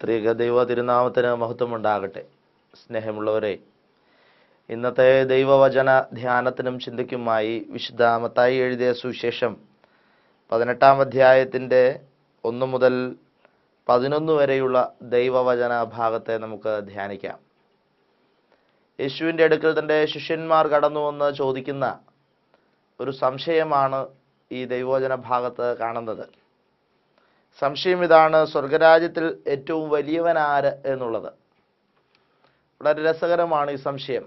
ത്രിക ദൈവ തിരുനാമത്തിന് മഹത്വമുണ്ടാകട്ടെ. സ്നേഹമുള്ളവരെ, ഇന്നത്തെ ദൈവവചന ധ്യാനത്തിനും ചിന്തയ്ക്കുമായി വിശുദ്ധ മത്തായി എഴുതിയ സുവിശേഷം 18-ാം അധ്യായത്തിൻ്റെ 1 മുതൽ 11 വരെയുള്ള ദൈവവചന ഭാഗത്തെ നമുക്ക് ധ്യാനിക്കാം. യേശുവിൻ്റെ അടുക്കൽ തൻ്റെ ശിഷ്യന്മാർ കടന്നു വന്ന് ചോദിക്കുന്ന ഒരു സംശയമാണ് ഈ ദൈവവചന ഭാഗത്ത് കാണുന്നത്. സംശയം ഇതാണ്: സ്വർഗരാജ്യത്തിൽ ഏറ്റവും വലിയവനാര് എന്നുള്ളത്. വളരെ രസകരമാണ് ഈ സംശയം.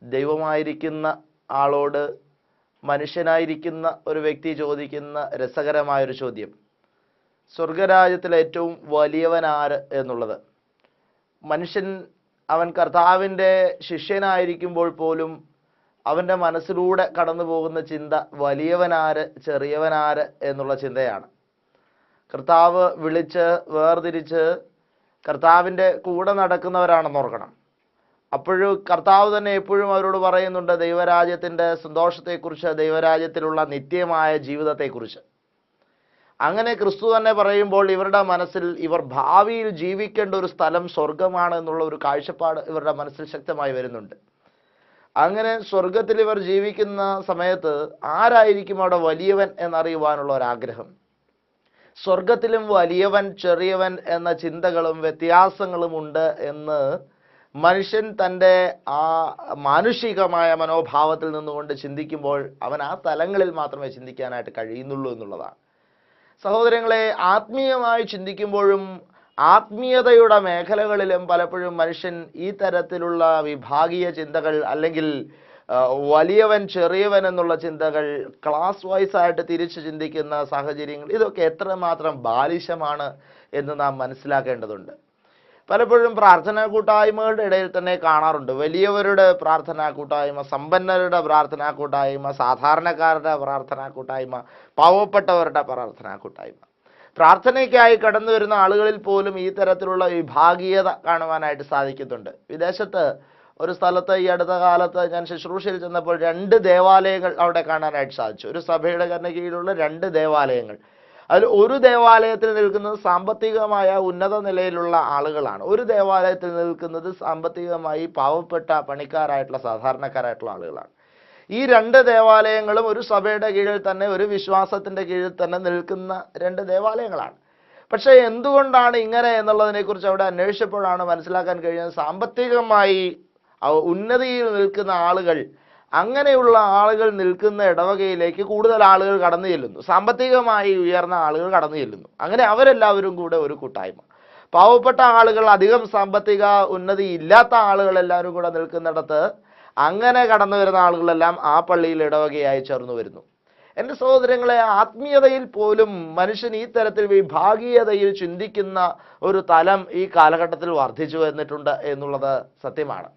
ദൈവമായിരിക്കുന്ന ആളോട് മനുഷ്യനായിരിക്കുന്ന ഒരു വ്യക്തി ചോദിക്കുന്ന രസകരമായൊരു ചോദ്യം. സ്വർഗരാജ്യത്തിൽ ഏറ്റവും വലിയവനാര് എന്നുള്ളത്. മനുഷ്യൻ അവൻ കർത്താവിൻ്റെ ശിഷ്യനായിരിക്കുമ്പോൾ പോലും അവൻ്റെ മനസ്സിലൂടെ കടന്നു പോകുന്ന ചിന്ത വലിയവനാര് ചെറിയവനാര് എന്നുള്ള ചിന്തയാണ്. കർത്താവ് വിളിച്ച് വേർതിരിച്ച് കർത്താവിൻ്റെ കൂടെ നടക്കുന്നവരാണെന്ന് ഓർക്കണം. അപ്പോഴും കർത്താവ് തന്നെ എപ്പോഴും അവരോട് പറയുന്നുണ്ട് ദൈവരാജ്യത്തിൻ്റെ സന്തോഷത്തെക്കുറിച്ച്, ദൈവരാജ്യത്തിലുള്ള നിത്യമായ ജീവിതത്തെക്കുറിച്ച്. അങ്ങനെ ക്രിസ്തു തന്നെ പറയുമ്പോൾ ഇവരുടെ മനസ്സിൽ ഇവർ ഭാവിയിൽ ജീവിക്കേണ്ട ഒരു സ്ഥലം സ്വർഗമാണ് എന്നുള്ള ഒരു കാഴ്ചപ്പാട് ഇവരുടെ മനസ്സിൽ ശക്തമായി വരുന്നുണ്ട്. അങ്ങനെ സ്വർഗത്തിൽ ഇവർ ജീവിക്കുന്ന സമയത്ത് ആരായിരിക്കും അവിടെ വലിയവൻ എന്നറിയുവാനുള്ള ഒരാഗ്രഹം. സ്വർഗത്തിലും വലിയവൻ ചെറിയവൻ എന്ന ചിന്തകളും വ്യത്യാസങ്ങളും ഉണ്ട് എന്ന് മനുഷ്യൻ തൻ്റെ ആ മാനുഷികമായ മനോഭാവത്തിൽ നിന്നുകൊണ്ട് ചിന്തിക്കുമ്പോൾ അവൻ ആ തലങ്ങളിൽ മാത്രമേ ചിന്തിക്കാനായിട്ട് കഴിയുന്നുള്ളൂ എന്നുള്ളതാണ്. സഹോദരങ്ങളെ, ആത്മീയമായി ചിന്തിക്കുമ്പോഴും ആത്മീയതയുടെ മേഖലകളിലും പലപ്പോഴും മനുഷ്യൻ ഈ തരത്തിലുള്ള വിഭാഗീയ ചിന്തകൾ അല്ലെങ്കിൽ വലിയവൻ ചെറിയവൻ എന്നുള്ള ചിന്തകൾ ക്ലാസ് വൈസ് ആയിട്ട് തിരിച്ച് ചിന്തിക്കുന്ന സാഹചര്യങ്ങൾ, ഇതൊക്കെ എത്രമാത്രം ബാലിശമാണ് എന്ന് നാം മനസ്സിലാക്കേണ്ടതുണ്ട്. പലപ്പോഴും പ്രാർത്ഥനാ കൂട്ടായ്മകളുടെ ഇടയിൽ തന്നെ കാണാറുണ്ട് വലിയവരുടെ പ്രാർത്ഥനാ കൂട്ടായ്മ, സമ്പന്നരുടെ പ്രാർത്ഥനാ കൂട്ടായ്മ, സാധാരണക്കാരുടെ പ്രാർത്ഥനാ കൂട്ടായ്മ, പാവപ്പെട്ടവരുടെ പ്രാർത്ഥനാ കൂട്ടായ്മ. പ്രാർത്ഥനയ്ക്കായി കടന്നു വരുന്ന ആളുകളിൽ പോലും ഈ തരത്തിലുള്ള വിഭാഗീയത കാണുവാനായിട്ട് സാധിക്കുന്നുണ്ട്. വിദേശത്ത് ഒരു സ്ഥലത്ത് ഈ അടുത്ത കാലത്ത് ഞാൻ ശുശ്രൂഷയിൽ ചെന്നപ്പോൾ 2 ദേവാലയങ്ങൾ അവിടെ കാണാനായിട്ട് സാധിച്ചു. ഒരു സഭയുടെ തന്നെ കീഴിലുള്ള 2 ദേവാലയങ്ങൾ. അതിൽ ഒരു ദേവാലയത്തിൽ നിൽക്കുന്നത് സാമ്പത്തികമായ ഉന്നത നിലയിലുള്ള ആളുകളാണ്. ഒരു ദേവാലയത്തിൽ നിൽക്കുന്നത് സാമ്പത്തികമായി പാവപ്പെട്ട പണിക്കാരായിട്ടുള്ള സാധാരണക്കാരായിട്ടുള്ള ആളുകളാണ്. ഈ 2 ദേവാലയങ്ങളും ഒരു സഭയുടെ കീഴിൽ തന്നെ, ഒരു വിശ്വാസത്തിൻ്റെ കീഴിൽ തന്നെ നിൽക്കുന്ന 2 ദേവാലയങ്ങളാണ്. പക്ഷേ എന്തുകൊണ്ടാണ് ഇങ്ങനെ എന്നുള്ളതിനെക്കുറിച്ച് അവിടെ അന്വേഷിച്ചപ്പോഴാണ് മനസ്സിലാക്കാൻ കഴിയുന്നത്, സാമ്പത്തികമായി ഉന്നതിയിൽ നിൽക്കുന്ന ആളുകൾ, അങ്ങനെയുള്ള ആളുകൾ നിൽക്കുന്ന ഇടവകയിലേക്ക് കൂടുതൽ ആളുകൾ കടന്നു ചെല്ലുന്നു. സാമ്പത്തികമായി ഉയർന്ന ആളുകൾ കടന്നു ചെല്ലുന്നു. അങ്ങനെ അവരെല്ലാവരും കൂടെ ഒരു കൂട്ടായ്മ. പാവപ്പെട്ട ആളുകൾ, അധികം സാമ്പത്തിക ഉന്നതി ഇല്ലാത്ത ആളുകൾ എല്ലാവരും കൂടെ നിൽക്കുന്നിടത്ത് അങ്ങനെ കടന്നു വരുന്ന ആളുകളെല്ലാം ആ പള്ളിയിൽ ഇടവകയായി ചേർന്നു വരുന്നു. എൻ്റെ സഹോദരങ്ങളെ, ആത്മീയതയിൽ പോലും മനുഷ്യൻ ഈ തരത്തിൽ വിഭാഗീയതയിൽ ചിന്തിക്കുന്ന ഒരു തലം ഈ കാലഘട്ടത്തിൽ വർദ്ധിച്ചു വന്നിട്ടുണ്ട് എന്നുള്ളത് സത്യമാണ്.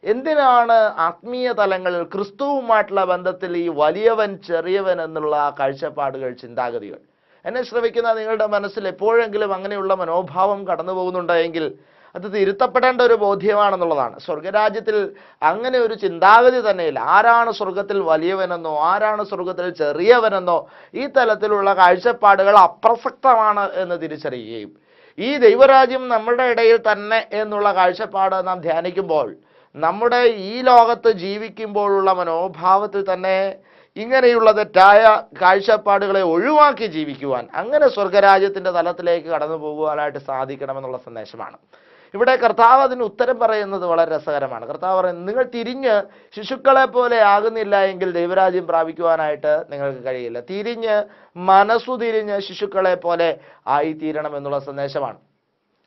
എന്തിനാണ് ആത്മീയ തലങ്ങളിൽ ക്രിസ്തുവുമായിട്ടുള്ള ബന്ധത്തിൽ ഈ വലിയവൻ ചെറിയവൻ എന്നുള്ള കാഴ്ചപ്പാടുകൾ, ചിന്താഗതികൾ? എന്നെ ശ്രമിക്കുന്ന നിങ്ങളുടെ മനസ്സിൽ എപ്പോഴെങ്കിലും അങ്ങനെയുള്ള മനോഭാവം കടന്നു പോകുന്നുണ്ടെങ്കിൽ അത് തിരുത്തപ്പെടേണ്ട ഒരു ബോധ്യമാണെന്നുള്ളതാണ്. സ്വർഗരാജ്യത്തിൽ അങ്ങനെ ഒരു ചിന്താഗതി തന്നെയില്ല. ആരാണ് സ്വർഗത്തിൽ വലിയവനെന്നോ ആരാണ് സ്വർഗത്തിൽ ചെറിയവനെന്നോ ഈ തലത്തിലുള്ള കാഴ്ചപ്പാടുകൾ അപ്രസക്തമാണ് എന്ന് തിരിച്ചറിയുകയും ഈ ദൈവരാജ്യം നമ്മുടെ ഇടയിൽ തന്നെ എന്നുള്ള കാഴ്ചപ്പാട് നാം ധ്യാനിക്കുമ്പോൾ നമ്മുടെ ഈ ലോകത്ത് ജീവിക്കുമ്പോഴുള്ള മനോഭാവത്തിൽ തന്നെ ഇങ്ങനെയുള്ള തെറ്റായ കാഴ്ചപ്പാടുകളെ ഒഴിവാക്കി ജീവിക്കുവാൻ, അങ്ങനെ സ്വർഗരാജ്യത്തിൻ്റെ തലത്തിലേക്ക് കടന്നു പോകുവാനായിട്ട് സാധിക്കണമെന്നുള്ള സന്ദേശമാണ്. ഇവിടെ കർത്താവ് അതിന് ഉത്തരം പറയുന്നത് വളരെ രസകരമാണ്. കർത്താവ് പറയുന്നത്, നിങ്ങൾ തിരിഞ്ഞ് ശിശുക്കളെ പോലെ ആകുന്നില്ല എങ്കിൽ ദൈവരാജ്യം പ്രാപിക്കുവാനായിട്ട് നിങ്ങൾക്ക് കഴിയില്ല. തിരിഞ്ഞ് മനസ്സു തിരിഞ്ഞ് ശിശുക്കളെ പോലെ ആയിത്തീരണം എന്നുള്ള സന്ദേശമാണ്.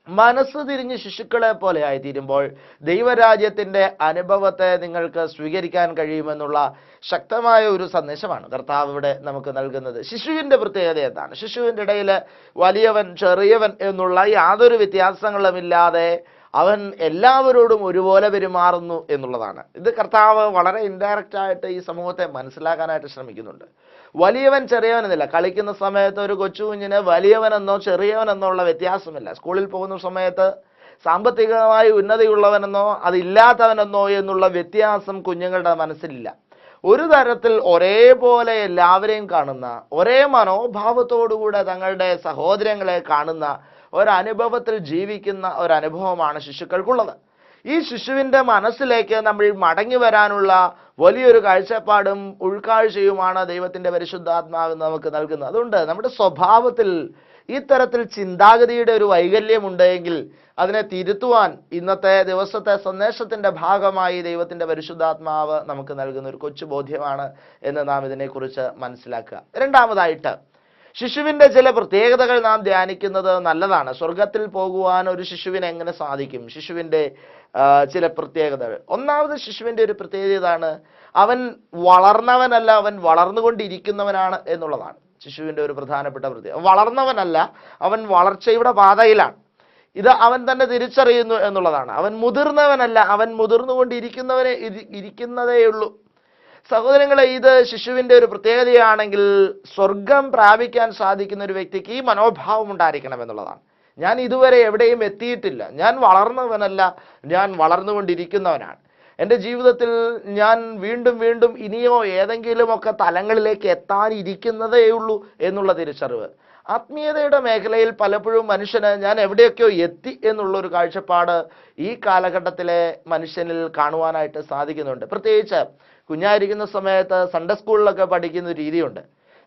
മനസ്സ് തിരിഞ്ഞ് ശിശുക്കളെ പോലെ ആയിത്തീരുമ്പോൾ ദൈവരാജ്യത്തിൻ്റെ അനുഭവത്തെ നിങ്ങൾക്ക് സ്വീകരിക്കാൻ കഴിയുമെന്നുള്ള ശക്തമായ ഒരു സന്ദേശമാണ് കർത്താവ് ഇവിടെ നമുക്ക് നൽകുന്നത്. ശിശുവിൻ്റെ പ്രത്യേകത എന്താണ്? ശിശുവിൻ്റെ ഇടയിൽ വലിയവൻ ചെറിയവൻ എന്നുള്ള യാതൊരു വ്യത്യാസങ്ങളുമില്ലാതെ അവൻ എല്ലാവരോടും ഒരുപോലെ പെരുമാറുന്നു എന്നുള്ളതാണ്. ഇത് കർത്താവ് വളരെ ഇൻഡയറക്റ്റ് ആയിട്ട് ഈ സമൂഹത്തെ മനസ്സിലാക്കാനായിട്ട് ശ്രമിക്കുന്നുണ്ട്. വലിയവൻ ചെറിയവനെന്നില്ല. കളിക്കുന്ന സമയത്ത് ഒരു കൊച്ചു കുഞ്ഞിന് വലിയവനെന്നോ ചെറിയവനെന്നോ ഉള്ള വ്യത്യാസമില്ല. സ്കൂളിൽ പോകുന്ന സമയത്ത് സാമ്പത്തികമായി ഉന്നതിയുള്ളവനെന്നോ അതില്ലാത്തവനെന്നോ എന്നുള്ള വ്യത്യാസം കുഞ്ഞുങ്ങളുടെ മനസ്സിലില്ല. ഒരു തരത്തിൽ ഒരേപോലെ എല്ലാവരെയും കാണുന്ന, ഒരേ മനോഭാവത്തോടുകൂടെ തങ്ങളുടെ സഹോദരങ്ങളെ കാണുന്ന ഒരനുഭവത്തിൽ ജീവിക്കുന്ന ഒരനുഭവമാണ് ശിശുക്കൾക്കുള്ളത്. ഈ ശിശുവിൻ്റെ മനസ്സിലേക്ക് നമ്മൾ മടങ്ങി വരാനുള്ള വലിയൊരു കാഴ്ചപ്പാടും ഉൾക്കാഴ്ചയുമാണ് ദൈവത്തിൻ്റെ പരിശുദ്ധാത്മാവ് നമുക്ക് നൽകുന്നത്. അതുകൊണ്ട് നമ്മുടെ സ്വഭാവത്തിൽ ഈ തരത്തിൽ ചിന്താഗതിയുടെ ഒരു വൈകല്യമുണ്ടെങ്കിൽ അതിനെ തിരുത്തുവാൻ ഇന്നത്തെ ദിവസത്തെ സന്ദേശത്തിൻ്റെ ഭാഗമായി ദൈവത്തിൻ്റെ പരിശുദ്ധാത്മാവ് നമുക്ക് നൽകുന്ന ഒരു കൊച്ചു ബോധ്യമാണ് എന്ന് നാം ഇതിനെക്കുറിച്ച് മനസ്സിലാക്കുക. രണ്ടാമതായിട്ട്, ശിശുവിൻ്റെ ചില പ്രത്യേകതകൾ നാം ധ്യാനിക്കുന്നത് നല്ലതാണ്. സ്വർഗത്തിൽ പോകുവാൻ ഒരു ശിശുവിന് എങ്ങനെ സാധിക്കും? ശിശുവിൻ്റെ ചില പ്രത്യേകതകൾ. ഒന്നാമത് ശിശുവിൻ്റെ ഒരു പ്രത്യേകത ഇതാണ്, അവൻ വളർന്നവനല്ല, അവൻ വളർന്നുകൊണ്ടിരിക്കുന്നവനാണ് എന്നുള്ളതാണ് ശിശുവിൻ്റെ ഒരു പ്രധാനപ്പെട്ട പ്രത്യേകത. അവൻ അവൻ വളർച്ചയുടെ പാതയിലാണ്. ഇത് അവൻ തന്നെ തിരിച്ചറിയുന്നു എന്നുള്ളതാണ്. അവൻ മുതിർന്നവനല്ല, അവൻ ഇരിക്കുന്നതേയുള്ളൂ. സഹോദരങ്ങളെ, ഇത് ശിശുവിൻ്റെ ഒരു പ്രത്യേകതയാണെങ്കിൽ സ്വർഗം പ്രാപിക്കാൻ സാധിക്കുന്ന ഒരു വ്യക്തിക്ക് ഈ മനോഭാവം ഉണ്ടായിരിക്കണം എന്നുള്ളതാണ്. ഞാൻ ഇതുവരെ എവിടെയും എത്തിയിട്ടില്ല, ഞാൻ വളർന്നവനല്ല, ഞാൻ വളർന്നുകൊണ്ടിരിക്കുന്നവനാണ്. എൻ്റെ ജീവിതത്തിൽ ഞാൻ വീണ്ടും വീണ്ടും ഇനിയോ ഏതെങ്കിലുമൊക്കെ തലങ്ങളിലേക്ക് എത്താനിരിക്കുന്നതേയുള്ളൂ എന്നുള്ള തിരിച്ചറിവ്. ആത്മീയതയുടെ മേഖലയിൽ പലപ്പോഴും മനുഷ്യന് ഞാൻ എവിടെയൊക്കെയോ എത്തി എന്നുള്ളൊരു കാഴ്ചപ്പാട് ഈ കാലഘട്ടത്തിലെ മനുഷ്യനിൽ കാണുവാനായിട്ട് സാധിക്കുന്നുണ്ട്. പ്രത്യേകിച്ച് കുഞ്ഞായിരിക്കുന്ന സമയത്ത് സൺഡേ സ്കൂളിലൊക്കെ പഠിക്കുന്ന ഒരു രീതിയുണ്ട്.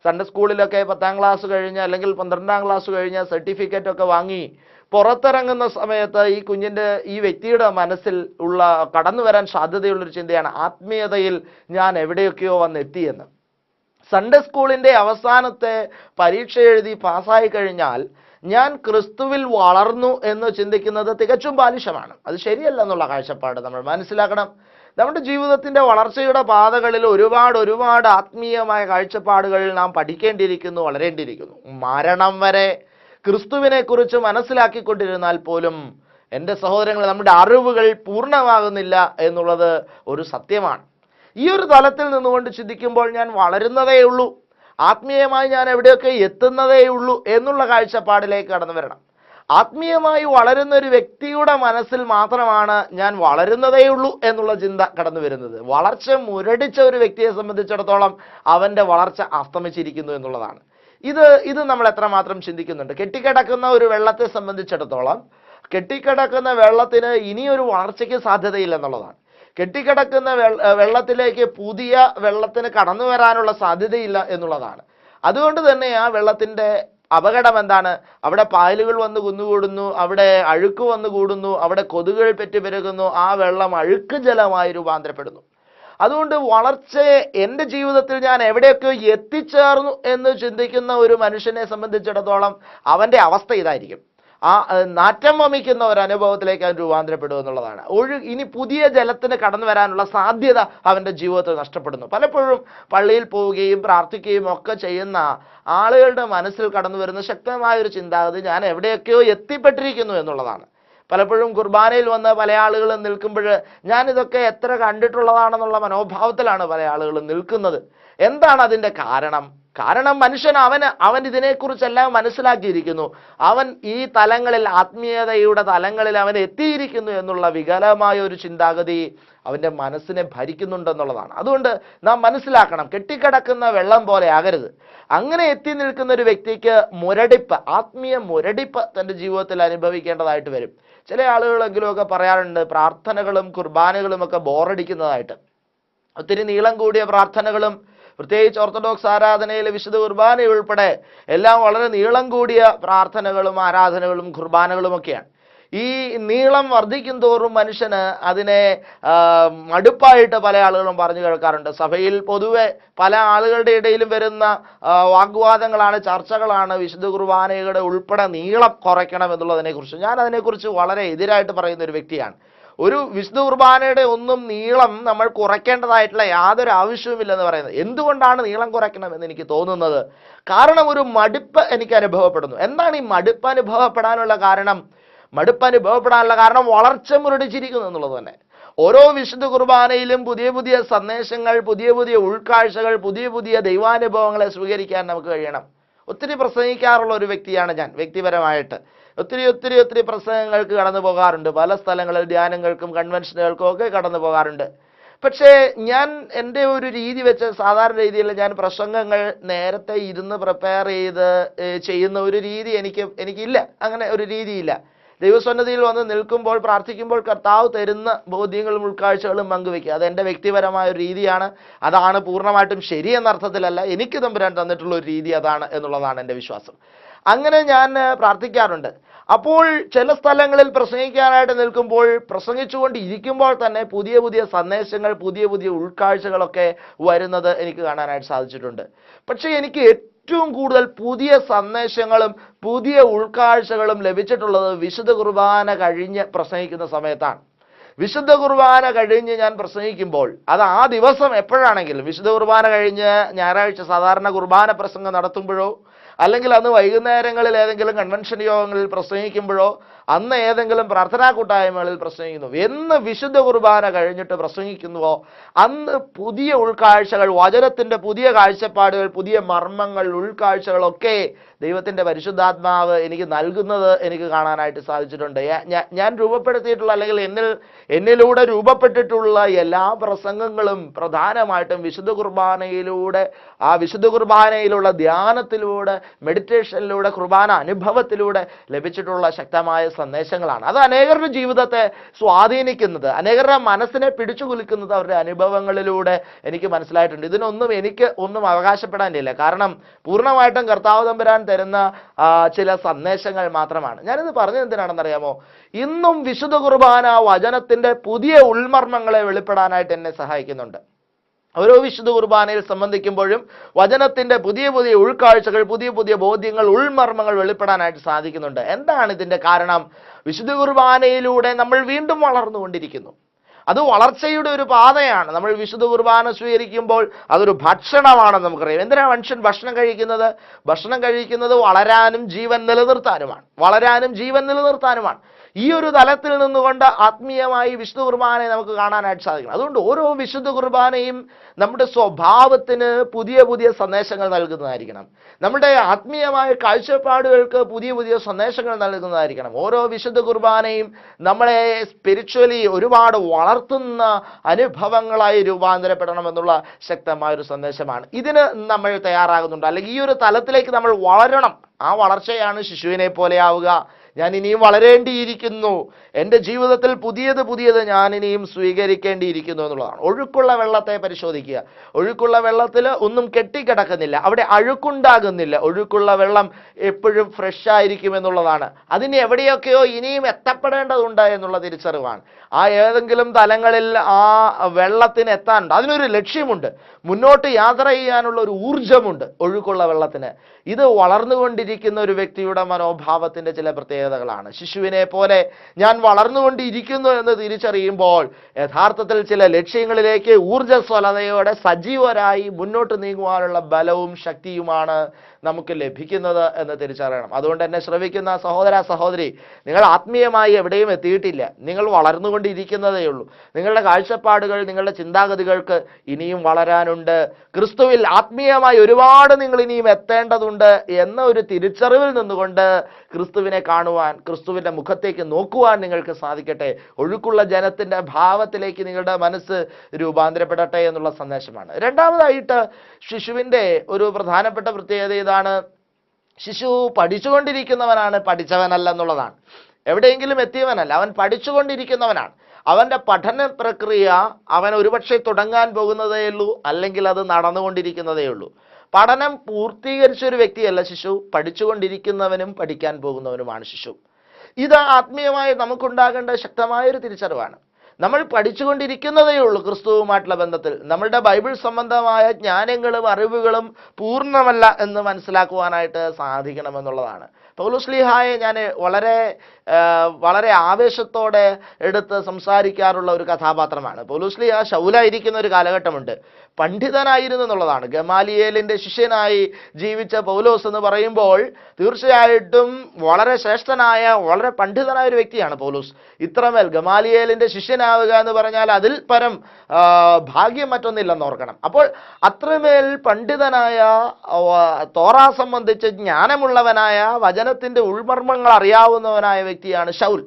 സൺഡേ സ്കൂളിലൊക്കെ 10ാം ക്ലാസ് കഴിഞ്ഞ് അല്ലെങ്കിൽ 12ാം ക്ലാസ് കഴിഞ്ഞ് സർട്ടിഫിക്കറ്റ് ഒക്കെ വാങ്ങി പുറത്തിറങ്ങുന്ന സമയത്ത് ഈ വ്യക്തിയുടെ മനസ്സിൽ കടന്നു വരാൻ സാധ്യതയുള്ളൊരു ചിന്തയാണ് ആത്മീയതയിൽ ഞാൻ എവിടെയൊക്കെയോ വന്നെത്തിയെന്ന്. സൺഡേ സ്കൂളിൻ്റെ അവസാനത്തെ പരീക്ഷ എഴുതി പാസ്സായി കഴിഞ്ഞാൽ ഞാൻ ക്രിസ്തുവിൽ വളർന്നു എന്ന് ചിന്തിക്കുന്നത് തികച്ചും ബാലിശമാണ്. അത് ശരിയല്ല എന്നുള്ള കാഴ്ചപ്പാട് നമ്മൾ മനസ്സിലാക്കണം. നമ്മുടെ ജീവിതത്തിൻ്റെ വളർച്ചയുടെ പാതകളിൽ ഒരുപാട് ആത്മീയമായ കാഴ്ചപ്പാടുകൾ നാം പഠിക്കേണ്ടിയിരിക്കുന്നു, വളരേണ്ടിയിരിക്കുന്നു. മരണം വരെ ക്രിസ്തുവിനെ കുറിച്ച് മനസ്സിലാക്കിക്കൊണ്ടിരുന്നാൽ പോലും എൻ്റെ സഹോദരങ്ങൾ, നമ്മുടെ അറിവുകൾ പൂർണ്ണമാകുന്നില്ല എന്നുള്ളത് ഒരു സത്യമാണ്. ഈ ഒരു തലത്തിൽ നിന്നുകൊണ്ട് ചിന്തിക്കുമ്പോൾ ഞാൻ വളരുന്നതേ ഉള്ളൂ, ആത്മീയമായി ഞാൻ എവിടെയൊക്കെ എത്തുന്നതേ ഉള്ളൂ എന്നുള്ള കാഴ്ചപ്പാടിലേക്ക് കടന്നു വരണം. ആത്മീയമായി വളരുന്ന ഒരു വ്യക്തിയുടെ മനസ്സിൽ മാത്രമാണ് ഞാൻ വളരുന്നതേ ഉള്ളൂ എന്നുള്ള ചിന്ത കടന്നു വരുന്നത്. വളർച്ച മുരടിച്ച ഒരു വ്യക്തിയെ സംബന്ധിച്ചിടത്തോളം അവൻ്റെ വളർച്ച അസ്തമിച്ചിരിക്കുന്നു എന്നുള്ളതാണ്. ഇത് നമ്മൾ എത്രമാത്രം ചിന്തിക്കുന്നുണ്ട്? കെട്ടിക്കിടക്കുന്ന ഒരു വെള്ളത്തെ സംബന്ധിച്ചിടത്തോളം കെട്ടിക്കിടക്കുന്ന വെള്ളത്തിന് ഇനിയൊരു വളർച്ചയ്ക്ക് സാധ്യതയില്ലെന്നുള്ളതാണ്. കെട്ടിക്കിടക്കുന്ന വെള്ളത്തിലേക്ക് പുതിയ വെള്ളത്തിന് കടന്നു വരാനുള്ള സാധ്യതയില്ല എന്നുള്ളതാണ്. അതുകൊണ്ട് തന്നെ ആ വെള്ളത്തിൻ്റെ അപകടം എന്താണ്? അവിടെ പായലുകൾ വന്ന് കുന്നുകൂടുന്നു, അവിടെ അഴുക്ക് വന്നു കൂടുന്നു, അവിടെ കൊതുകുകൾ പെറ്റുപെരുകുന്നു, ആ വെള്ളം അഴുക്ക് ജലമായി രൂപാന്തരപ്പെടുന്നു. അതുകൊണ്ട് വളർച്ചയെ എൻ്റെ ജീവിതത്തിൽ ഞാൻ എവിടെയൊക്കെ എത്തിച്ചേർന്നു എന്ന് ചിന്തിക്കുന്ന ഒരു മനുഷ്യനെ സംബന്ധിച്ചിടത്തോളം അവൻ്റെ അവസ്ഥ ഇതായിരിക്കും. ആ നാറ്റം വമിക്കുന്ന ഒരു അനുഭവത്തിലേക്ക് അവൻ രൂപാന്തരപ്പെടുക എന്നുള്ളതാണ്. ഇനി പുതിയ ജലത്തിന് കടന്നു വരാനുള്ള സാധ്യത അവൻ്റെ ജീവിതത്തിൽ നഷ്ടപ്പെടുന്നു. പലപ്പോഴും പള്ളിയിൽ പോവുകയും പ്രാർത്ഥിക്കുകയും ഒക്കെ ചെയ്യുന്ന ആളുകളുടെ മനസ്സിൽ കടന്നു വരുന്ന ശക്തമായൊരു ചിന്താഗതി ഞാൻ എവിടെയൊക്കെയോ എത്തിപ്പെട്ടിരിക്കുന്നു എന്നുള്ളതാണ്. പലപ്പോഴും കുർബാനയിൽ വന്ന് പല ആളുകളും നിൽക്കുമ്പോൾ ഞാനിതൊക്കെ എത്ര കണ്ടിട്ടുള്ളതാണെന്നുള്ള മനോഭാവത്തിലാണ് പല ആളുകളും നിൽക്കുന്നത്. എന്താണ് അതിൻ്റെ കാരണം? മനുഷ്യൻ അവൻ ഇതിനെക്കുറിച്ചെല്ലാം മനസ്സിലാക്കിയിരിക്കുന്നു. അവൻ ഈ തലങ്ങളിൽ, ആത്മീയതയുടെ തലങ്ങളിൽ അവൻ എത്തിയിരിക്കുന്നു എന്നുള്ള വികലമായ ഒരു ചിന്താഗതി അവൻ്റെ മനസ്സിനെ ഭരിക്കുന്നുണ്ടെന്നുള്ളതാണ്. അതുകൊണ്ട് നാം മനസ്സിലാക്കണം, കെട്ടിക്കിടക്കുന്ന വെള്ളം പോലെ ആകരുത്. അങ്ങനെ എത്തി നിൽക്കുന്ന ഒരു വ്യക്തിക്ക് ആത്മീയ മുരടിപ്പ് തൻ്റെ ജീവിതത്തിൽ അനുഭവിക്കേണ്ടതായിട്ട് വരും. ചില ആളുകളെങ്കിലുമൊക്കെ പറയാറുണ്ട് പ്രാർത്ഥനകളും കുർബാനകളും ഒക്കെ ബോറടിക്കുന്നതായിട്ട്. ഒത്തിരി നീളം കൂടിയ പ്രാർത്ഥനകളും പ്രത്യേകിച്ച് ഓർത്തഡോക്സ് ആരാധനയിലെ വിശുദ്ധ കുർബാന ഉൾപ്പെടെ എല്ലാം വളരെ നീളം കൂടിയ പ്രാർത്ഥനകളും ആരാധനകളും കുർബാനകളും ഒക്കെയാണ്. ഈ നീളം വർദ്ധിക്കും തോറും മനുഷ്യന് അതിനെ മടുപ്പായിട്ട് പല ആളുകളും പറഞ്ഞു കേൾക്കാറുണ്ട്. സഭയിൽ പൊതുവെ പല ആളുകളുടെ ഇടയിലും വരുന്ന വാഗ്വാദങ്ങളാണ്, ചർച്ചകളാണ് വിശുദ്ധ കുർബാനയുടെ ഉൾപ്പെടെ നീളം കുറയ്ക്കണം എന്നുള്ളതിനെക്കുറിച്ച്. ഞാൻ അതിനെക്കുറിച്ച് വളരെ എതിരായിട്ട് പറയുന്ന ഒരു വ്യക്തിയാണ്. ഒരു വിശുദ്ധ കുർബാനയുടെ ഒന്നും നീളം നമ്മൾ കുറയ്ക്കേണ്ടതായിട്ടുള്ള യാതൊരു ആവശ്യവുമില്ലെന്ന് പറയുന്നത്. എന്തുകൊണ്ടാണ് നീളം കുറയ്ക്കണമെന്ന് എനിക്ക് തോന്നുന്നത്? കാരണം ഒരു മടുപ്പ് എനിക്ക് അനുഭവപ്പെടുന്നു. എന്താണ് ഈ മടുപ്പ് അനുഭവപ്പെടാനുള്ള കാരണം? വളർച്ച മുരടിച്ചിരിക്കുന്നു എന്നുള്ളത് തന്നെ. ഓരോ വിശുദ്ധ കുർബാനയിലും പുതിയ പുതിയ സന്ദേശങ്ങൾ, പുതിയ പുതിയ ഉൾക്കാഴ്ചകൾ, പുതിയ പുതിയ ദൈവാനുഭവങ്ങളെ സ്വീകരിക്കാൻ നമുക്ക് കഴിയണം. ഒത്തിരി പ്രസംഗിക്കാറുള്ള ഒരു വ്യക്തിയാണ് ഞാൻ വ്യക്തിപരമായിട്ട്. ഒത്തിരി പ്രസംഗങ്ങൾക്ക് കടന്നു പോകാറുണ്ട്. പല സ്ഥലങ്ങളിൽ ധ്യാനങ്ങൾക്കും കൺവെൻഷനുകൾക്കും ഒക്കെ കടന്നു പോകാറുണ്ട്. പക്ഷേ ഞാൻ എൻ്റെ ഒരു രീതി വെച്ച് സാധാരണ രീതിയിൽ ഞാൻ പ്രസംഗങ്ങൾ നേരത്തെ ഇരുന്ന് പ്രിപ്പയർ ചെയ്ത് ചെയ്യുന്ന ഒരു രീതി എനിക്കില്ല. അങ്ങനെ ഒരു രീതിയില്ല. ദൈവസന്നിധിയിൽ വന്ന് നിൽക്കുമ്പോൾ പ്രാർത്ഥിക്കുമ്പോൾ കർത്താവ് തരുന്ന ബോധ്യങ്ങളും ഉൾക്കാഴ്ചകളും പങ്കുവെക്കുക. അത് എൻ്റെ വ്യക്തിപരമായ ഒരു രീതിയാണ്. അതാണ് പൂർണ്ണമായിട്ടും ശരി എന്ന അർത്ഥത്തിലല്ല, എനിക്ക് തമ്പുരാൻ തന്നിട്ടുള്ള ഒരു രീതി അതാണ് എന്നുള്ളതാണ് എൻ്റെ വിശ്വാസം. അങ്ങനെ ഞാൻ പ്രാർത്ഥിക്കാറുണ്ട്. അപ്പോൾ ചില സ്ഥലങ്ങളിൽ പ്രസംഗിക്കാനായിട്ട് നിൽക്കുമ്പോൾ പ്രസംഗിച്ചുകൊണ്ട് ഇരിക്കുമ്പോൾ തന്നെ പുതിയ പുതിയ സന്ദേശങ്ങൾ, പുതിയ പുതിയ ഉൾക്കാഴ്ചകളൊക്കെ വരുന്നത് എനിക്ക് കാണാനായിട്ട് സാധിച്ചിട്ടുണ്ട്. പക്ഷേ എനിക്ക് ഏറ്റവും കൂടുതൽ പുതിയ സന്ദേശങ്ങളും പുതിയ ഉൾക്കാഴ്ചകളും ലഭിച്ചിട്ടുള്ളത് വിശുദ്ധ കുർബാന കഴിഞ്ഞ് പ്രസംഗിക്കുന്ന സമയത്താണ്. വിശുദ്ധ കുർബാന കഴിഞ്ഞ് ഞാൻ പ്രസംഗിക്കുമ്പോൾ, അത് ആ ദിവസം എപ്പോഴാണെങ്കിലും, വിശുദ്ധ കുർബാന കഴിഞ്ഞ് ഞായറാഴ്ച സാധാരണ കുർബാന പ്രസംഗം നടത്തുമ്പോഴോ അല്ലെങ്കിൽ അന്ന് വൈകുന്നേരങ്ങളിൽ ഏതെങ്കിലും കൺവെൻഷൻ യോഗങ്ങളിൽ പ്രസംഗിക്കുമ്പോഴോ അന്ന് ഏതെങ്കിലും പ്രാർത്ഥനാ കൂട്ടായ്മകളിൽ പ്രസംഗിക്കുന്നു, എന്ന് വിശുദ്ധ കുർബാന കഴിഞ്ഞിട്ട് പ്രസംഗിക്കുന്നുവോ അന്ന് പുതിയ ഉൾക്കാഴ്ചകൾ, വചനത്തിൻ്റെ പുതിയ കാഴ്ചപ്പാടുകൾ, പുതിയ മർമ്മങ്ങൾ, ഉൾക്കാഴ്ചകളൊക്കെ ദൈവത്തിൻ്റെ പരിശുദ്ധാത്മാവ് എനിക്ക് നൽകുന്നത് എനിക്ക് കാണാനായിട്ട് സാധിച്ചിട്ടുണ്ട്. ഞാൻ രൂപപ്പെടുത്തിയിട്ടുള്ള അല്ലെങ്കിൽ എന്നിലൂടെ രൂപപ്പെട്ടിട്ടുള്ള എല്ലാ പ്രസംഗങ്ങളും പ്രധാനമായിട്ടും വിശുദ്ധ കുർബാനയിലൂടെ, ആ വിശുദ്ധ കുർബാനയിലുള്ള ധ്യാനത്തിലൂടെ, മെഡിറ്റേഷനിലൂടെ, കുർബാന അനുഭവത്തിലൂടെ ലഭിച്ചിട്ടുള്ള ശക്തമായ സന്ദേശങ്ങളാണ്. അത് അനേകരുടെ ജീവിതത്തെ സ്വാധീനിക്കുന്നത്, അനേകരുടെ മനസ്സിനെ പിടിച്ചു കുലുക്കുന്നത് അവരുടെ അനുഭവങ്ങളിലൂടെ എനിക്ക് മനസ്സിലായിട്ടുണ്ട്. ഇതിനൊന്നും എനിക്ക് അവകാശപ്പെടാനില്ല. കാരണം പൂർണ്ണമായിട്ടും കർത്താവ് തമ്പുരാൻ തരുന്ന ചില സന്ദേശങ്ങൾ മാത്രമാണ്. ഞാനിത് പറഞ്ഞത് എന്തിനാണെന്നറിയാമോ? ഇന്നും വിശുദ്ധ കുർബാന വചനത്തിന്റെ പുതിയ ഉൾമർമ്മങ്ങളെ വെളിപ്പെടാനായിട്ട് എന്നെ സഹായിക്കുന്നുണ്ട്. ഓരോ വിശുദ്ധ കുർബാനയിൽ സംബന്ധിക്കുമ്പോഴും വചനത്തിന്റെ പുതിയ പുതിയ ഉൾക്കാഴ്ചകൾ, പുതിയ പുതിയ ബോധ്യങ്ങൾ, ഉൾമർമ്മങ്ങൾ വെളിപ്പെടാനായിട്ട് സാധിക്കുന്നുണ്ട്. എന്താണ് ഇതിന്റെ കാരണം? വിശുദ്ധ കുർബാനയിലൂടെ നമ്മൾ വീണ്ടും വളർന്നുകൊണ്ടിരിക്കുന്നു. അത് വളർച്ചയുടെ ഒരു പാതയാണ്. നമ്മൾ വിശുദ്ധ കുർബാന സ്വീകരിക്കുമ്പോൾ അതൊരു ഭക്ഷണമാണെന്ന് നമുക്കറിയാം. എന്തിനാണ് മനുഷ്യൻ ഭക്ഷണം കഴിക്കുന്നത്? ഭക്ഷണം കഴിക്കുന്നത് വളരാനും ജീവൻ നിലനിർത്താനുമാണ്. ഈ ഒരു തലത്തിൽ നിന്നുകൊണ്ട് ആത്മീയമായി വിശുദ്ധ കുർബാനയെ നമുക്ക് കാണാനായിട്ട് സാധിക്കണം. അതുകൊണ്ട് ഓരോ വിശുദ്ധ കുർബാനയും നമ്മുടെ സ്വഭാവത്തിന് പുതിയ പുതിയ സന്ദേശങ്ങൾ നൽകുന്നതായിരിക്കണം. നമ്മുടെ ആത്മീയമായ കാഴ്ചപ്പാടുകൾക്ക് പുതിയ പുതിയ സന്ദേശങ്ങൾ നൽകുന്നതായിരിക്കണം. ഓരോ വിശുദ്ധ കുർബാനയും നമ്മളെ സ്പിരിച്വലി ഒരുപാട് വളർത്തുന്ന അനുഭവങ്ങളായി രൂപാന്തരപ്പെടണമെന്നുള്ള ശക്തമായൊരു സന്ദേശമാണ്. ഇതിന് നമ്മൾ തയ്യാറാകുന്നുണ്ട്, അല്ലെങ്കിൽ ഈ ഒരു തലത്തിലേക്ക് നമ്മൾ വളരണം. ആ വളർച്ചയാണ് ശിശുവിനെ പോലെയാവുക. ഞാൻ ഇനിയും വളരേണ്ടിയിരിക്കുന്നു, എൻ്റെ ജീവിതത്തിൽ പുതിയത് ഞാൻ ഇനിയും സ്വീകരിക്കേണ്ടിയിരിക്കുന്നു എന്നുള്ളതാണ്. ഒഴുക്കുള്ള വെള്ളത്തെ പരിശോധിക്കുക. ഒഴുക്കുള്ള വെള്ളത്തിൽ ഒന്നും കെട്ടിക്കിടക്കുന്നില്ല, അവിടെ അഴുക്കുണ്ടാകുന്നില്ല. ഒഴുക്കുള്ള വെള്ളം എപ്പോഴും ഫ്രഷ് ആയിരിക്കും എന്നുള്ളതാണ്. അതിന് എവിടെയൊക്കെയോ ഇനിയും എത്തപ്പെടേണ്ടതുണ്ട് എന്നുള്ള തിരിച്ചറിവാണ്. ആ ഏതെങ്കിലും തലങ്ങളിൽ ആ വെള്ളത്തിന് എത്താനുണ്ട്, അതിനൊരു ലക്ഷ്യമുണ്ട്, മുന്നോട്ട് യാത്ര ചെയ്യാനുള്ള ഒരു ഊർജമുണ്ട് ഒഴുക്കുള്ള വെള്ളത്തിന്. ഇത് വളർന്നുകൊണ്ടിരിക്കുന്ന ഒരു വ്യക്തിയുടെ മനോഭാവത്തിന്റെ ചില പ്രത്യേകതകളാണ്. ശിശുവിനെ പോലെ ഞാൻ വളർന്നുകൊണ്ടിരിക്കുന്നു എന്ന് തിരിച്ചറിയുമ്പോൾ യഥാർത്ഥത്തിൽ ചില ലക്ഷ്യങ്ങളിലേക്ക് ഊർജ്ജസ്വലതയോടെ സജീവരായി മുന്നോട്ട് നീങ്ങുവാനുള്ള ബലവും ശക്തിയുമാണ് നമുക്ക് ലഭിക്കുന്നത് എന്ന് തിരിച്ചറിയണം. അതുകൊണ്ട് എന്നെ ശ്രവിക്കുന്ന സഹോദര സഹോദരി, നിങ്ങൾ ആത്മീയമായി എവിടെയും എത്തിയിട്ടില്ല, നിങ്ങൾ വളർന്നുകൊണ്ടിരിക്കുന്നതേ ഉള്ളൂ. നിങ്ങളുടെ കാഴ്ചപ്പാടുകൾ, നിങ്ങളുടെ ചിന്താഗതികൾക്ക് ഇനിയും വളരാനുണ്ട്. ക്രിസ്തുവിൽ ആത്മീയമായി ഒരുപാട് നിങ്ങൾ ഇനിയും എത്തേണ്ടതുണ്ട് എന്ന ഒരു തിരിച്ചറിവിൽ നിന്നുകൊണ്ട് ക്രിസ്തുവിനെ കാണുവാൻ, ക്രിസ്തുവിൻ്റെ മുഖത്തേക്ക് നോക്കുവാൻ നിങ്ങൾക്ക് സാധിക്കട്ടെ. ഒഴുക്കുള്ള ജനത്തിൻ്റെ ഭാവത്തിലേക്ക് നിങ്ങളുടെ മനസ്സ് രൂപാന്തരപ്പെടട്ടെ എന്നുള്ള സന്ദേശമാണ്. രണ്ടാമതായിട്ട് ശിശുവിൻ്റെ ഒരു പ്രധാനപ്പെട്ട പ്രത്യേകത ഇതാണ്: ശിശു പഠിച്ചുകൊണ്ടിരിക്കുന്നവനാണ്, പഠിച്ചവനല്ല എന്നുള്ളതാണ്. എവിടെയെങ്കിലും എത്തിയവനല്ല, അവൻ പഠിച്ചുകൊണ്ടിരിക്കുന്നവനാണ്. അവൻ്റെ പഠന പ്രക്രിയ അവൻ ഒരുപക്ഷെ തുടങ്ങാൻ പോകുന്നതേ ഉള്ളൂ, അല്ലെങ്കിൽ അത് നടന്നുകൊണ്ടിരിക്കുന്നതേ ഉള്ളൂ. പഠനം പൂർത്തീകരിച്ചൊരു വ്യക്തിയല്ല ശിശു, പഠിച്ചുകൊണ്ടിരിക്കുന്നവനും പഠിക്കാൻ പോകുന്നവനുമാണ് ശിശു. ഇത് ആത്മീയമായി നമുക്കുണ്ടാകേണ്ട ശക്തമായൊരു തിരിച്ചറിവാണ്. നമ്മൾ പഠിച്ചുകൊണ്ടിരിക്കുന്നതേ ഉള്ളൂ ക്രിസ്തുവുമായിട്ടുള്ള ബന്ധത്തിൽ. നമ്മളുടെ ബൈബിൾ സംബന്ധമായ ജ്ഞാനങ്ങളും അറിവുകളും പൂർണ്ണമല്ല എന്ന് മനസ്സിലാക്കുവാനായിട്ട് സാധിക്കണമെന്നുള്ളതാണ്. പൗലോസ്ലീഹായെ ഞാൻ വളരെ ആവേശത്തോടെ എടുത്ത് സംസാരിക്കാറുള്ള ഒരു കഥാപാത്രമാണ്. പൗലോസ്ലീഹ ശൗലായിരിക്കുന്ന ഒരു കാലഘട്ടമുണ്ട്, പണ്ഡിതനായിരുന്നു എന്നുള്ളതാണ്. ഗമാലിയേലിൻ്റെ ശിഷ്യനായി ജീവിച്ച പൗലോസ് എന്ന് പറയുമ്പോൾ തീർച്ചയായിട്ടും വളരെ ശ്രേഷ്ഠനായ, വളരെ പണ്ഡിതനായ ഒരു വ്യക്തിയാണ് പൗലോസ്. ഇത്രമേൽ ഗമാലിയേലിൻ്റെ ശിഷ്യനാവുക എന്ന് പറഞ്ഞാൽ അതിൽ പരം ഭാഗ്യം മറ്റൊന്നില്ലെന്ന് ഓർക്കണം. അപ്പോൾ അത്രമേൽ പണ്ഡിതനായ, തോറ സംബന്ധിച്ച് ജ്ഞാനമുള്ളവനായ, വചനത്തിൻ്റെ ഉൾമർമ്മങ്ങൾ അറിയാവുന്നവനായ വ്യക്തിയാണ് ശൗൽ.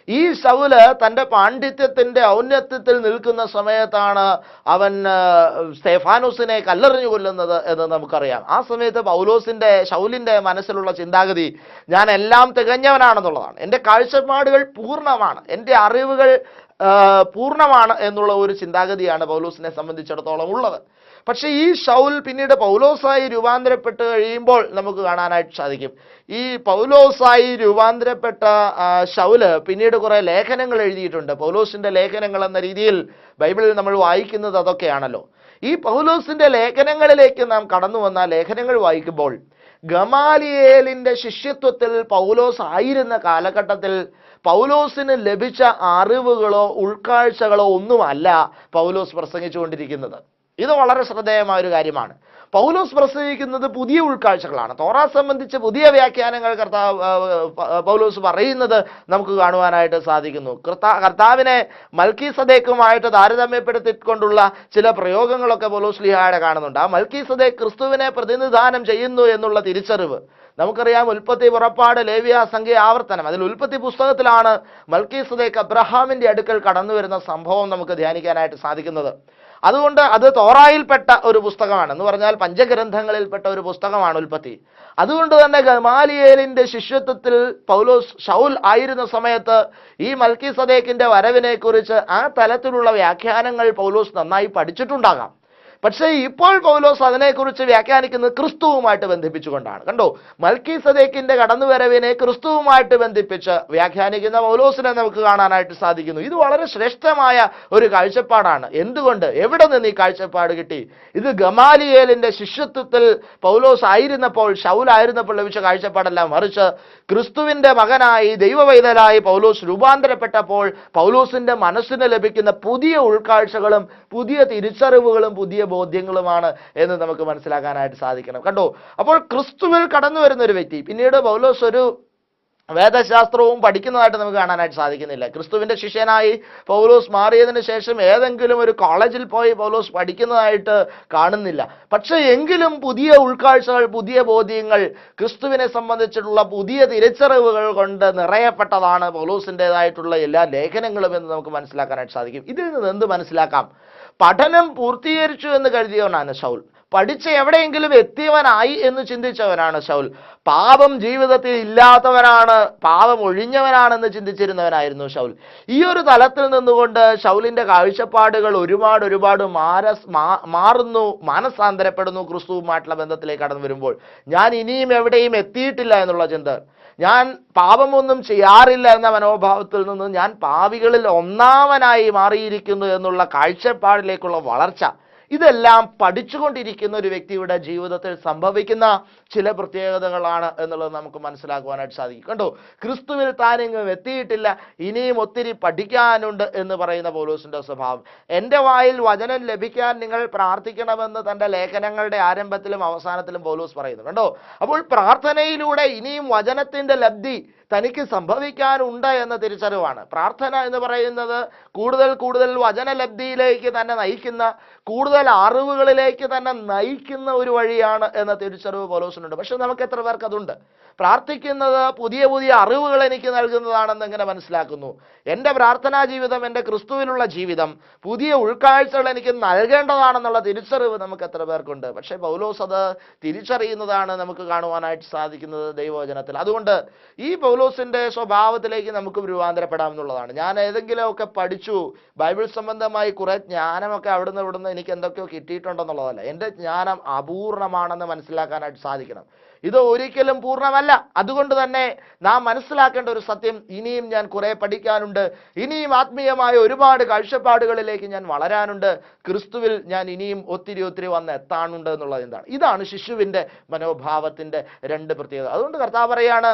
ഈ ശൗല് തൻ്റെ പാണ്ഡിത്യത്തിൻ്റെ ഔന്നത്യത്തിൽ നിൽക്കുന്ന സമയത്താണ് അവൻ സ്തെഫാനോസിനെ കല്ലെറിഞ്ഞു കൊല്ലുന്നത് എന്ന് നമുക്കറിയാം. ആ സമയത്ത് ശൗലിൻ്റെ മനസ്സിലുള്ള ചിന്താഗതി ഞാൻ എല്ലാം തികഞ്ഞവനാണെന്നുള്ളതാണ്. എൻ്റെ കാഴ്ചപ്പാടുകൾ പൂർണ്ണമാണ്, എൻ്റെ അറിവുകൾ പൂർണ്ണമാണ് എന്നുള്ള ഒരു ചിന്താഗതിയാണ് പൗലോസിനെ സംബന്ധിച്ചിടത്തോളം ഉള്ളത്. പക്ഷെ ഈ ശൗൽ പിന്നീട് പൗലോസായി രൂപാന്തരപ്പെട്ട് കഴിയുമ്പോൾ നമുക്ക് കാണാനായിട്ട് സാധിക്കും, ഈ പൗലോസായി രൂപാന്തരപ്പെട്ട ശൗല് പിന്നീട് കുറെ ലേഖനങ്ങൾ എഴുതിയിട്ടുണ്ട്. പൗലോസിന്റെ ലേഖനങ്ങൾ എന്ന രീതിയിൽ ബൈബിളിൽ നമ്മൾ വായിക്കുന്നത് അതൊക്കെയാണല്ലോ. ഈ പൗലോസിന്റെ ലേഖനങ്ങളിലേക്ക് നാം കടന്നു വന്ന ലേഖനങ്ങൾ വായിക്കുമ്പോൾ ഗമാലിയേലിന്റെ ശിഷ്യത്വത്തിൽ പൗലോസ് ആയിരുന്ന കാലഘട്ടത്തിൽ പൗലോസിന് ലഭിച്ച അറിവുകളോ ഉൾക്കാഴ്ചകളോ ഒന്നുമല്ല പൗലോസ് പ്രസംഗിച്ചുകൊണ്ടിരിക്കുന്നത്. ഇത് വളരെ ശ്രദ്ധേയമായ ഒരു കാര്യമാണ്. പൗലോസ് പ്രസംഗിക്കുന്നത് പുതിയ ഉൾക്കാഴ്ചകളാണ്. തോറ സംബന്ധിച്ച് പുതിയ വ്യാഖ്യാനങ്ങൾ പൗലോസ് പറയുന്നത് നമുക്ക് കാണുവാനായിട്ട് സാധിക്കുന്നു. കർത്താവിനെ മൽക്കീസദേക്കുമായിട്ട് താരതമ്യപ്പെടുത്തിക്കൊണ്ടുള്ള ചില പ്രയോഗങ്ങളൊക്കെ പൗലോസ് ശ്ലീഹായുടെ കാണുന്നുണ്ട്. ആ മൽക്കീസദേക്ക് ക്രിസ്തുവിനെ പ്രതിനിധാനം ചെയ്യുന്നു എന്നുള്ള തിരിച്ചറിവ് നമുക്കറിയാം. ഉൽപ്പത്തി, പുറപ്പാട്, ലേവ്യ, സംഖ്യ, ആവർത്തനം, അതിൽ ഉൽപ്പത്തി പുസ്തകത്തിലാണ് മൽക്കീസദേക്ക് അബ്രഹാമിന്റെ അടുക്കൽ കടന്നു വരുന്ന സംഭവം നമുക്ക് ധ്യാനിക്കാനായിട്ട് സാധിക്കുന്നത്. അതുകൊണ്ട് അത് തോറായിൽപ്പെട്ട ഒരു പുസ്തകമാണ്, എന്ന് പറഞ്ഞാൽ പഞ്ചഗ്രന്ഥങ്ങളിൽപ്പെട്ട ഒരു പുസ്തകമാണ് ഉൽപ്പത്തി. അതുകൊണ്ട് തന്നെ ഗമാലിയേലിന്റെ ശിഷ്യത്വത്തിൽ ശൗൽ ആയിരുന്ന സമയത്ത് ഈ മൽക്കീസദേക്കിന്റെ വരവിനെ കുറിച്ച് ആ തലത്തിലുള്ള വ്യാഖ്യാനങ്ങൾ പൗലോസ് നന്നായി പഠിച്ചിട്ടുണ്ടാകാം. പക്ഷേ ഇപ്പോൾ പൗലോസ് അതിനെക്കുറിച്ച് വ്യാഖ്യാനിക്കുന്നത് ക്രിസ്തുവുമായിട്ട് ബന്ധിപ്പിച്ചുകൊണ്ടാണ്. കണ്ടോ, മൽക്കീസദേക്കിന്റെ കടന്നുവരവിനെ ക്രിസ്തുവുമായിട്ട് ബന്ധിപ്പിച്ച് വ്യാഖ്യാനിക്കുന്ന പൗലോസിനെ നമുക്ക് കാണാനായിട്ട് സാധിക്കുന്നു. ഇത് വളരെ ശ്രേഷ്ഠമായ ഒരു കാഴ്ചപ്പാടാണ്. എന്തുകൊണ്ട്, എവിടെ നിന്ന് ഈ കാഴ്ചപ്പാട് കിട്ടി? ഇത് ഗമാലിയേലിന്റെ ശിഷ്യത്വത്തിൽ പൗലോസ് ആയിരുന്നപ്പോൾ, ശൗലായിരുന്നപ്പോൾ ലഭിച്ച കാഴ്ചപ്പാടല്ല, മറിച്ച് ക്രിസ്തുവിന്റെ മകനായി ദൈവവൈതലായി പൗലോസ് രൂപാന്തരപ്പെട്ടപ്പോൾ പൗലോസിന്റെ മനസ്സിന് ലഭിക്കുന്ന പുതിയ ഉൾക്കാഴ്ചകളും പുതിയ തിരിച്ചറിവുകളും പുതിയ ബോധ്യങ്ങളുമാണ് എന്ന് നമുക്ക് മനസ്സിലാക്കാനായിട്ട് സാധിക്കണം. കണ്ടോ, അപ്പോൾ ക്രിസ്തുവിൽ കടന്നു വരുന്ന ഒരു വ്യക്തി പിന്നീട് പൗലോസ് ഒരു വേദശാസ്ത്രവും പഠിക്കുന്നതായിട്ട് നമുക്ക് കാണാനായിട്ട് സാധിക്കുന്നില്ല. ക്രിസ്തുവിന്റെ ശിഷ്യനായി പൗലോസ് മാറിയതിനു ശേഷം ഏതെങ്കിലും ഒരു കോളേജിൽ പോയി പൗലോസ് പഠിക്കുന്നതായിട്ട് കാണുന്നില്ല. പക്ഷെ എങ്കിലും പുതിയ ഉൾക്കാഴ്ചകൾ, പുതിയ ബോധ്യങ്ങൾ, ക്രിസ്തുവിനെ സംബന്ധിച്ചിട്ടുള്ള പുതിയ തിരിച്ചറിവുകൾ കൊണ്ട് നിറയപ്പെട്ടതാണ് പൗലോസിൻ്റെതായിട്ടുള്ള എല്ലാ ലേഖനങ്ങളും എന്ന് നമുക്ക് മനസ്സിലാക്കാനായിട്ട് സാധിക്കും. ഇതിൽ നിന്ന് എന്ത് മനസ്സിലാക്കാം? പഠനം പൂർത്തീകരിച്ചു എന്ന് കരുതിയവനാണ് ശൗൽ. പഠിച്ച് എവിടെയെങ്കിലും എത്തിയവനായി എന്ന് ചിന്തിച്ചവനാണ് ശൗൽ. പാപം ജീവിതത്തിൽ ഇല്ലാത്തവനാണ്, പാപം ഒഴിഞ്ഞവനാണെന്ന് ചിന്തിച്ചിരുന്നവനായിരുന്നു ശൗൽ. ഈ ഒരു തലത്തിൽ നിന്നുകൊണ്ട് ശൗലിന്റെ കാഴ്ചപ്പാടുകൾ ഒരുപാട് മാറുന്നു, മാനസാന്തരപ്പെടുന്നു. ക്രിസ്തുവുമായിട്ടുള്ള ബന്ധത്തിലേക്ക് കടന്നു വരുമ്പോൾ ഞാൻ ഇനിയും എവിടെയും എത്തിയിട്ടില്ല എന്നുള്ള ചിന്ത, ഞാൻ പാപമൊന്നും ചെയ്യാറില്ല എന്ന മനോഭാവത്തിൽ നിന്ന് ഞാൻ പാപികളിൽ ഒന്നാമനായി മാറിയിരിക്കുന്നു എന്നുള്ള കാഴ്ചപ്പാടിലേക്കുള്ള വളർച്ച, ഇതെല്ലാം പഠിച്ചുകൊണ്ടിരിക്കുന്ന ഒരു വ്യക്തിയുടെ ജീവിതത്തിൽ സംഭവിക്കുന്ന ചില പ്രത്യേകതകളാണ് എന്നുള്ളത് നമുക്ക് മനസ്സിലാക്കുവാനായിട്ട് സാധിക്കും. കണ്ടോ, ക്രിസ്തുവിൽ താനെങ്ങും എത്തിയിട്ടില്ല, ഇനിയും ഒത്തിരി പഠിക്കാനുണ്ട് എന്ന് പറയുന്ന പൗലോസിന്റെ സ്വഭാവം. എൻ്റെ വായിൽ വചനം ലഭിക്കാൻ നിങ്ങൾ പ്രാർത്ഥിക്കണമെന്ന് തൻ്റെ ലേഖനങ്ങളുടെ ആരംഭത്തിലും അവസാനത്തിലും പൗലോസ് പറയുന്നു. കണ്ടോ, അപ്പോൾ പ്രാർത്ഥനയിലൂടെ ഇനിയും വചനത്തിന്റെ ലബ്ധി തനിക്ക് സംഭവിക്കാനുണ്ട് എന്ന തിരിച്ചറിവാണ്. പ്രാർത്ഥന എന്ന് പറയുന്നത് കൂടുതൽ വചനലബ്ധിയിലേക്ക് തന്നെ നയിക്കുന്ന, കൂടുതൽ അറിവുകളിലേക്ക് തന്നെ നയിക്കുന്ന ഒരു വഴിയാണ് എന്ന തിരിച്ചറിവ് പൗലോസിനുണ്ട്. പക്ഷെ നമുക്ക് എത്ര പേർക്ക് അതുണ്ട്? പ്രാർത്ഥിക്കുന്നത് പുതിയ അറിവുകൾ എനിക്ക് നൽകുന്നതാണെന്ന് എങ്ങനെ മനസ്സിലാക്കുന്നു? എൻ്റെ പ്രാർത്ഥനാ ജീവിതം, എൻ്റെ ക്രിസ്തുവിലുള്ള ജീവിതം പുതിയ ഉൾക്കാഴ്ചകൾ എനിക്ക് നൽകേണ്ടതാണെന്നുള്ള തിരിച്ചറിവ് നമുക്ക് എത്ര പേർക്കുണ്ട്? പക്ഷേ പൗലോസ് അത് തിരിച്ചറിയുന്നതാണ് നമുക്ക് കാണുവാനായിട്ട് സാധിക്കുന്നത് ദൈവവചനത്തിൽ. അതുകൊണ്ട് ഈ പൗലോസിന്റെ സ്വഭാവത്തിലേക്ക് നമുക്ക് രൂപാന്തരപ്പെടാമെന്നുള്ളതാണ്. ഞാൻ ഏതെങ്കിലുമൊക്കെ പഠിച്ചു, ബൈബിൾ സംബന്ധമായി കുറെ ജ്ഞാനമൊക്കെ ഇവിടുന്ന് എനിക്ക് എന്തൊക്കെയോ കിട്ടിയിട്ടുണ്ടെന്നുള്ളതല്ല. എൻ്റെ ജ്ഞാനം അപൂർണമാണെന്ന് മനസ്സിലാക്കാനായിട്ട് സാധിക്കണം. ഇത് ഒരിക്കലും പൂർണ്ണമല്ല. അതുകൊണ്ട് തന്നെ നാം മനസ്സിലാക്കേണ്ട ഒരു സത്യം, ഇനിയും ഞാൻ കുറെ പഠിക്കാനുണ്ട്, ഇനിയും ആത്മീയമായ ഒരുപാട് കാഴ്ചപ്പാടുകളിലേക്ക് ഞാൻ വളരാനുണ്ട്, ക്രിസ്തുവിൽ ഞാൻ ഇനിയും ഒത്തിരി വന്ന് എത്താനുണ്ട് എന്നുള്ളത് എന്താണ്? ഇതാണ് ശിശുവിൻ്റെ മനോഭാവത്തിൻ്റെ രണ്ട് പ്രത്യേകത. അതുകൊണ്ട് കർത്താവ് പറയാണ്,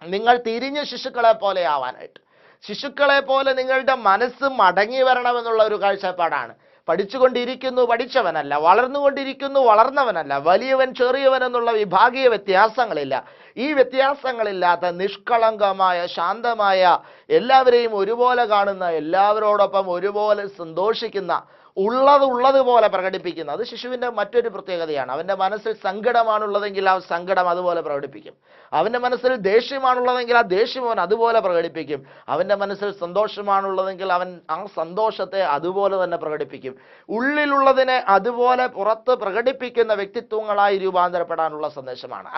നിങ്ങൾ തിരിഞ്ഞ ശിശുക്കളെ പോലെ ആവാനായിട്ട്, ശിശുക്കളെ പോലെ നിങ്ങളുടെ മനസ്സ് മടങ്ങി വരണമെന്നുള്ള ഒരു കാഴ്ചപ്പാടാണ്. പഠിച്ചുകൊണ്ടിരിക്കുന്നു, പഠിച്ചവനല്ല, വളർന്നുകൊണ്ടിരിക്കുന്നു, വളർന്നവനല്ല, വലിയവൻ ചെറിയവൻ എന്നുള്ള വിഭാഗീയ വ്യത്യാസങ്ങളില്ല. ഈ വ്യത്യാസങ്ങളില്ലാത്ത നിഷ്കളങ്കമായ, ശാന്തമായ, എല്ലാവരെയും ഒരുപോലെ കാണുന്ന, എല്ലാവരോടൊപ്പം ഒരുപോലെ സന്തോഷിക്കുന്ന, ഉള്ളതുപോലെ പ്രകടിപ്പിക്കുന്ന, അത് ശിശുവിൻ്റെ മറ്റൊരു പ്രത്യേകതയാണ്. അവൻ്റെ മനസ്സിൽ സങ്കടമാണുള്ളതെങ്കിൽ ആ സങ്കടം അതുപോലെ പ്രകടിപ്പിക്കും. അവൻ്റെ മനസ്സിൽ ദേഷ്യമാണുള്ളതെങ്കിൽ ആ ദേഷ്യം അവൻ അതുപോലെ പ്രകടിപ്പിക്കും. അവൻ്റെ മനസ്സിൽ സന്തോഷമാണുള്ളതെങ്കിൽ അവൻ ആ സന്തോഷത്തെ അതുപോലെ തന്നെ പ്രകടിപ്പിക്കും. ഉള്ളിലുള്ളതിനെ അതുപോലെ പുറത്ത് പ്രകടിപ്പിക്കുന്ന വ്യക്തിത്വങ്ങളായി രൂപാന്തരപ്പെടാനുള്ള സന്ദേശമാണ്.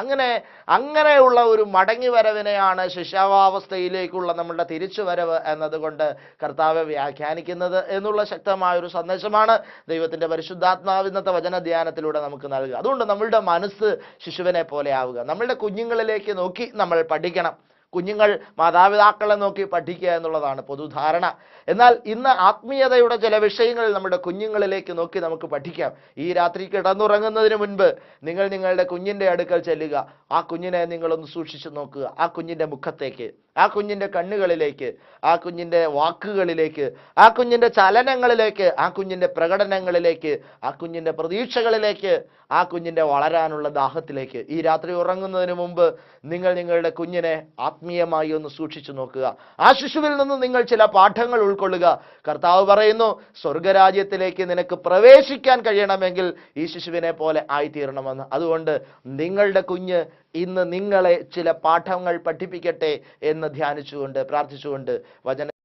അങ്ങനെയുള്ള ഒരു മടങ്ങിവരവിനെയാണ് ശിശാവാവസ്ഥയിലേക്കുള്ള നമ്മളുടെ തിരിച്ചുവരവ് എന്നതുകൊണ്ട് കർത്താവ് വ്യാഖ്യാനിക്കുന്നത് എന്നുള്ള ശക്തമായ ഒരു സന്ദേശമാണ് ദൈവത്തിൻ്റെ പരിശുദ്ധാത്മാവ് ഇന്നത്തെ വചനധ്യാനത്തിലൂടെ നമുക്ക് നൽകുക. അതുകൊണ്ട് നമ്മളുടെ മനസ്സ് ശിശുവിനെ പോലെ ആവുക. നമ്മളുടെ കുഞ്ഞുങ്ങളിലേക്ക് നോക്കി നമ്മൾ പഠിക്കണം. കുഞ്ഞുങ്ങൾ മാതാപിതാക്കളെ നോക്കി പഠിക്കുക എന്നുള്ളതാണ് പൊതുധാരണ. എന്നാൽ ഇന്ന് ആത്മീയതയുടെ ചില വിഷയങ്ങളിൽ നമ്മുടെ കുഞ്ഞുങ്ങളിലേക്ക് നോക്കി നമുക്ക് പഠിക്കാം. ഈ രാത്രി കിടന്നുറങ്ങുന്നതിന് മുൻപ് നിങ്ങൾ നിങ്ങളുടെ കുഞ്ഞിൻ്റെ അടുക്കൽ ചെല്ലുക. ആ കുഞ്ഞിനെ നിങ്ങളൊന്ന് സൂക്ഷിച്ചു നോക്കുക. ആ കുഞ്ഞിൻ്റെ മുഖത്തേക്ക്, ആ കുഞ്ഞിൻ്റെ കണ്ണുകളിലേക്ക്, ആ കുഞ്ഞിൻ്റെ വാക്കുകളിലേക്ക്, ആ കുഞ്ഞിൻ്റെ ചലനങ്ങളിലേക്ക്, ആ കുഞ്ഞിൻ്റെ പ്രകടനങ്ങളിലേക്ക്, ആ കുഞ്ഞിൻ്റെ പ്രതീക്ഷകളിലേക്ക്, ആ കുഞ്ഞിൻ്റെ വളരാനുള്ള ദാഹത്തിലേക്ക് ഈ രാത്രി ഉറങ്ങുന്നതിന് മുമ്പ് നിങ്ങൾ നിങ്ങളുടെ കുഞ്ഞിനെ ആത്മീയമായി ഒന്ന് സൂക്ഷിച്ചു നോക്കുക. ആ ശിശുവിൽ നിന്ന് നിങ്ങൾ ചില പാഠങ്ങൾ ഉൾക്കൊള്ളുക. കർത്താവ് പറയുന്നു, സ്വർഗരാജ്യത്തിലേക്ക് നിനക്ക് പ്രവേശിക്കാൻ കഴിയണമെങ്കിൽ ഈ ശിശുവിനെ പോലെ ആയിത്തീരണമെന്ന്. അതുകൊണ്ട് നിങ്ങളുടെ കുഞ്ഞ് ഇന്ന് നിങ്ങളെ ചില പാഠങ്ങൾ പഠിപ്പിക്കട്ടെ എന്ന് ധ്യാനിച്ചുകൊണ്ട് പ്രാർത്ഥിച്ചുകൊണ്ട് വചന